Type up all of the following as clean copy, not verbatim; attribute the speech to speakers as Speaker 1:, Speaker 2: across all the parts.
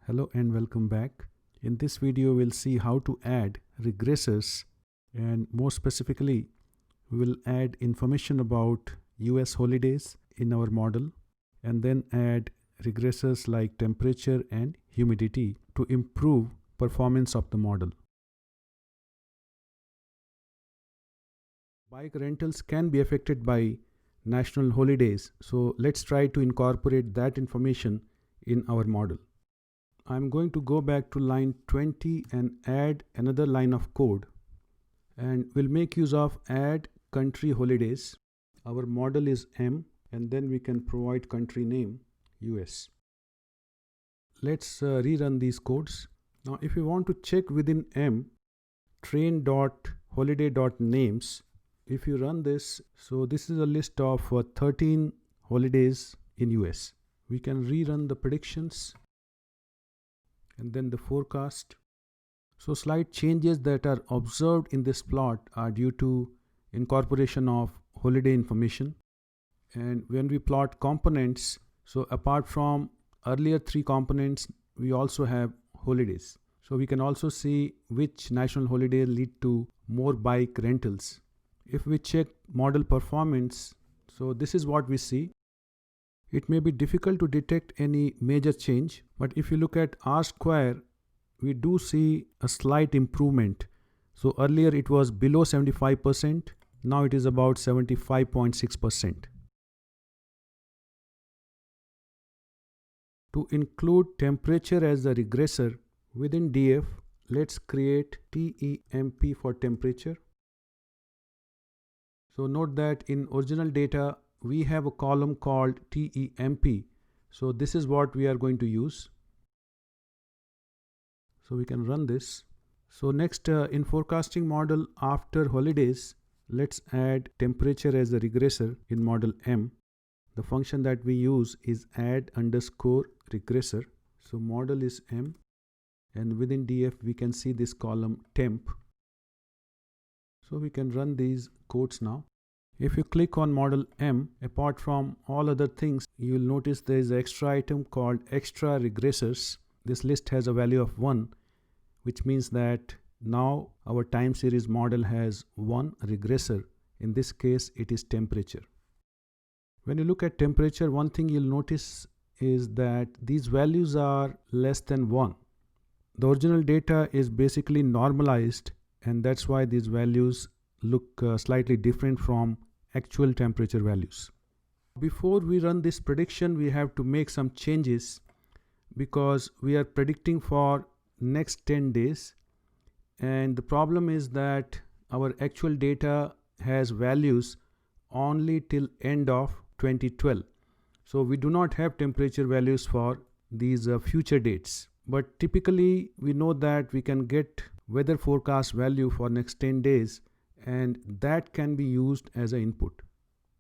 Speaker 1: Hello and welcome back. In this video, we'll see how to add regressors, and more specifically, we will add information about US holidays in our model and then add regressors like temperature and humidity to improve performance of the model. Bike rentals can be affected by national holidays, so let's try to incorporate that information in our model. I'm going to go back to line 20 and add another line of code, and we'll make use of add country holidays. Our model is M, and then we can provide country name US. Let's rerun these codes. Now if you want to check within M train.holiday.names, if you run this, so this is a list of 13 holidays in US. We can rerun the predictions and then the forecast. So slight changes that are observed in this plot are due to incorporation of holiday information. And when we plot components, so apart from earlier 3 components, we also have holidays. So we can also see which national holiday lead to more bike rentals. If we check model performance, so this is what we see. It may be difficult to detect any major change, but if you look at R square, we do see a slight improvement. So earlier it was below 75%, now it is about 75.6%. To include temperature as the regressor within DF, let's create TEMP for temperature. So note that in original data, we have a column called TEMP. So this is what we are going to use. So we can run this. So next in forecasting model after holidays, let's add temperature as the regressor in model M. The function that we use is add underscore regressor. So model is M, and within DF we can see this column temp. So we can run these codes now. If you click on model M, apart from all other things, you will notice there is an extra item called extra regressors. This list has a value of 1, which means that now our time series model has 1 regressor. In this case, it is temperature. When you look at temperature, one thing you'll notice is that these values are less than 1. The original data is basically normalized, and that's why these values look slightly different from actual temperature values. Before we run this prediction, we have to make some changes because we are predicting for next 10 days, and the problem is that our actual data has values only till end of 2012. So we do not have temperature values for these future dates, but typically we know that we can get weather forecast value for next 10 days, and that can be used as an input.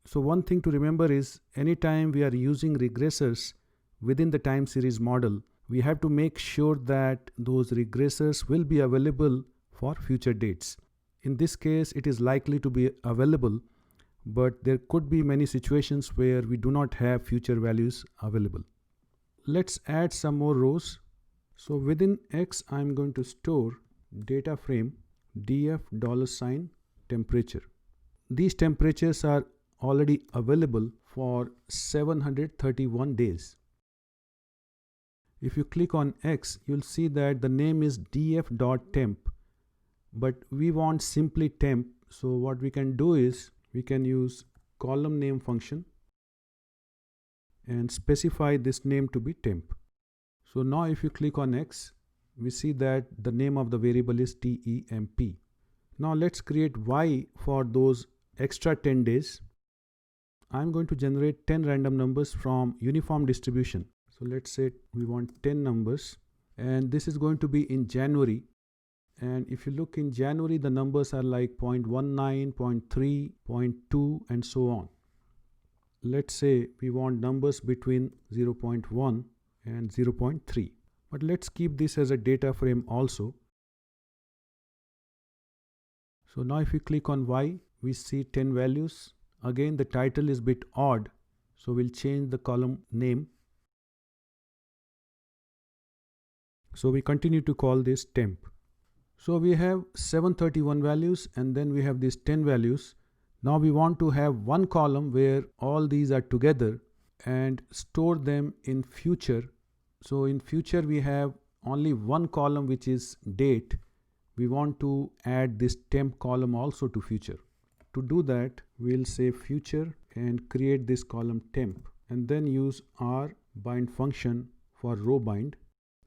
Speaker 1: So one thing to remember is anytime we are using regressors within the time series model, we have to make sure that those regressors will be available for future dates. In this case, it is likely to be available, but there could be many situations where we do not have future values available. Let's add some more rows. So within X, I'm going to store data frame df $temperature. These temperatures are already available for 731 days. If you click on X, you'll see that the name is df.temp, but we want simply temp. So what we can do is we can use column name function and specify this name to be temp. So now if you click on X, we see that the name of the variable is TEMP. Now let's create Y for those extra 10 days. I'm going to generate 10 random numbers from uniform distribution. So let's say we want 10 numbers, and this is going to be in January. And if you look in January, the numbers are like 0.19, 0.3, 0.2, and so on. Let's say we want numbers between 0.1 and 0.3. But let's keep this as a data frame also. So now if we click on Y, we see 10 values. Again, the title is a bit odd, so we'll change the column name So we continue to call this temp. So we have 731 values and then we have these 10 values. Now we want to have one column where all these are together and store them in future. So in future we have only one column which is date. We want to add this temp column also to future. To do that, we'll say future and create this column temp and then use R bind function for row bind,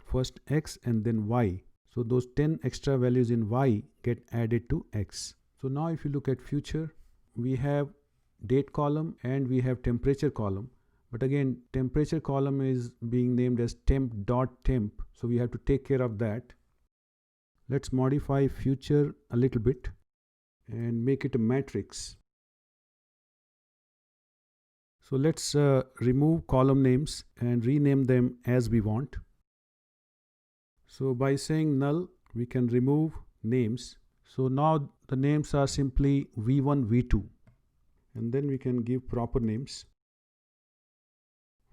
Speaker 1: first X and then Y. So those 10 extra values in Y get added to X. So now if you look at future, we have date column and we have temperature column. But again, temperature column is being named as temp.temp. So we have to take care of that. Let's modify future a little bit and make it a matrix. So let's remove column names and rename them as we want. So by saying null, we can remove names. So now the names are simply V1, V2. And then we can give proper names.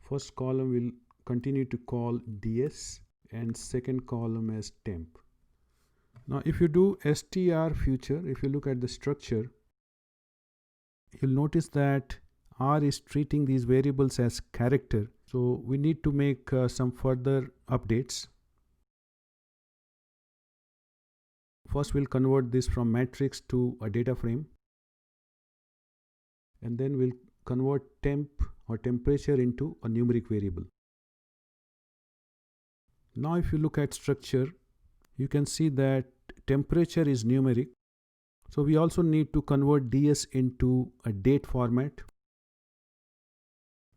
Speaker 1: First column will continue to call DS and second column as temp. Now if you do str future, if you look at the structure, you'll notice that R is treating these variables as character. So we need to make some further updates. First we'll convert this from matrix to a data frame. And then we'll convert temp or temperature into a numeric variable. Now if you look at structure, you can see that temperature is numeric. So we also need to convert DS into a date format.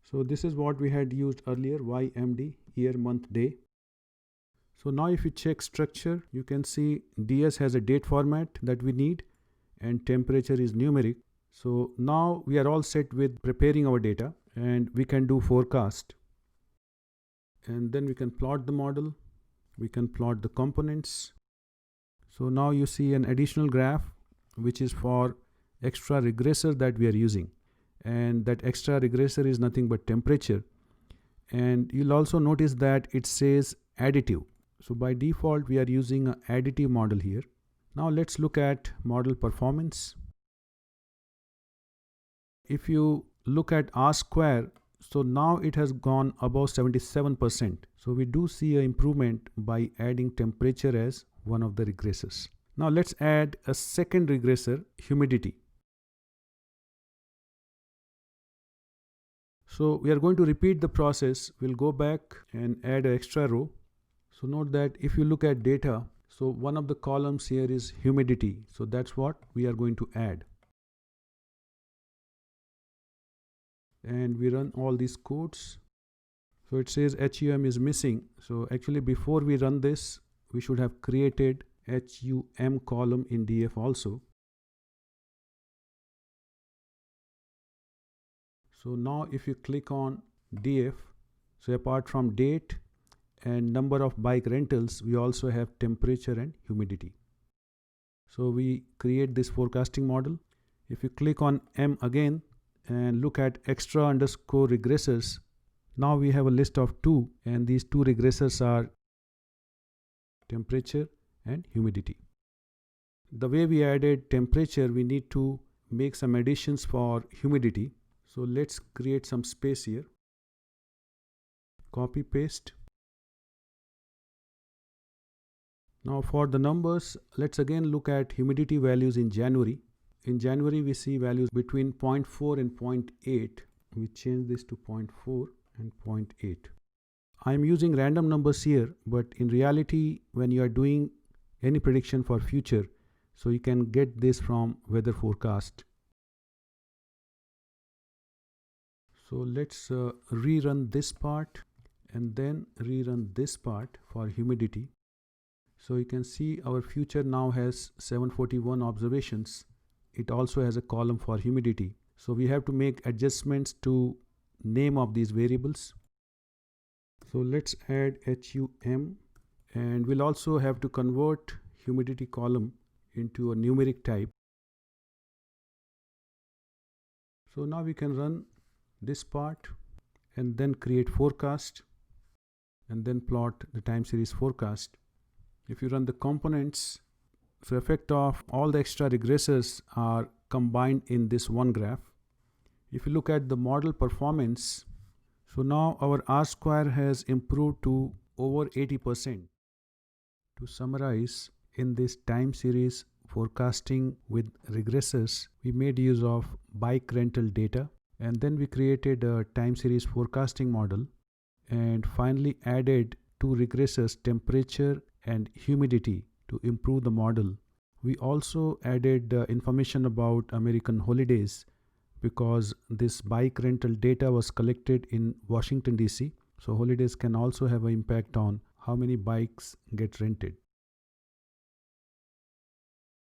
Speaker 1: So this is what we had used earlier, YMD, year, month, day. So now if you check structure, you can see DS has a date format that we need and temperature is numeric. So now we are all set with preparing our data and we can do forecast. And then we can plot the model. We can plot the components. So now you see an additional graph which is for extra regressor that we are using. And that extra regressor is nothing but temperature. And you'll also notice that it says additive. So by default, we are using an additive model here. Now let's look at model performance. If you look at R square, so now it has gone above 77%. So we do see an improvement by adding temperature as one of the regressors. Now let's add a second regressor, humidity. So we are going to repeat the process. We'll go back and add an extra row. So note that if you look at data, so one of the columns here is humidity. So that's what we are going to add. And we run all these codes. So it says HUM is missing. So actually before we run this, we should have created HUM column in DF also. So now if you click on DF, so apart from date and number of bike rentals, we also have temperature and humidity. So we create this forecasting model. If you click on M again and look at extra underscore regressors, now we have a list of 2 and these 2 regressors are temperature and humidity. The way we added temperature, we need to make some additions for humidity. So let's create some space here. Copy paste. Now for the numbers, let's again look at humidity values in January. In January, we see values between 0.4 and 0.8. We change this to 0.4 and 0.8. I'm using random numbers here, but in reality, when you are doing any prediction for future, so you can get this from weather forecast. So let's rerun this part and then rerun this part for humidity. So you can see our future now has 741 observations. It also has a column for humidity. So we have to make adjustments to name of these variables. So let's add HUM and we'll also have to convert humidity column into a numeric type. So now we can run this part and then create forecast. and then plot the time series forecast. If you run the components, so effect of all the extra regressors are combined in this one graph. If you look at the model performance, so now our R square has improved to over 80%. To summarize, in this time series forecasting with regressors, we made use of bike rental data, and then we created a time series forecasting model, and finally added two regressors, temperature and humidity, to improve the model. We also added information about American holidays because this bike rental data was collected in Washington DC. So holidays can also have an impact on how many bikes get rented.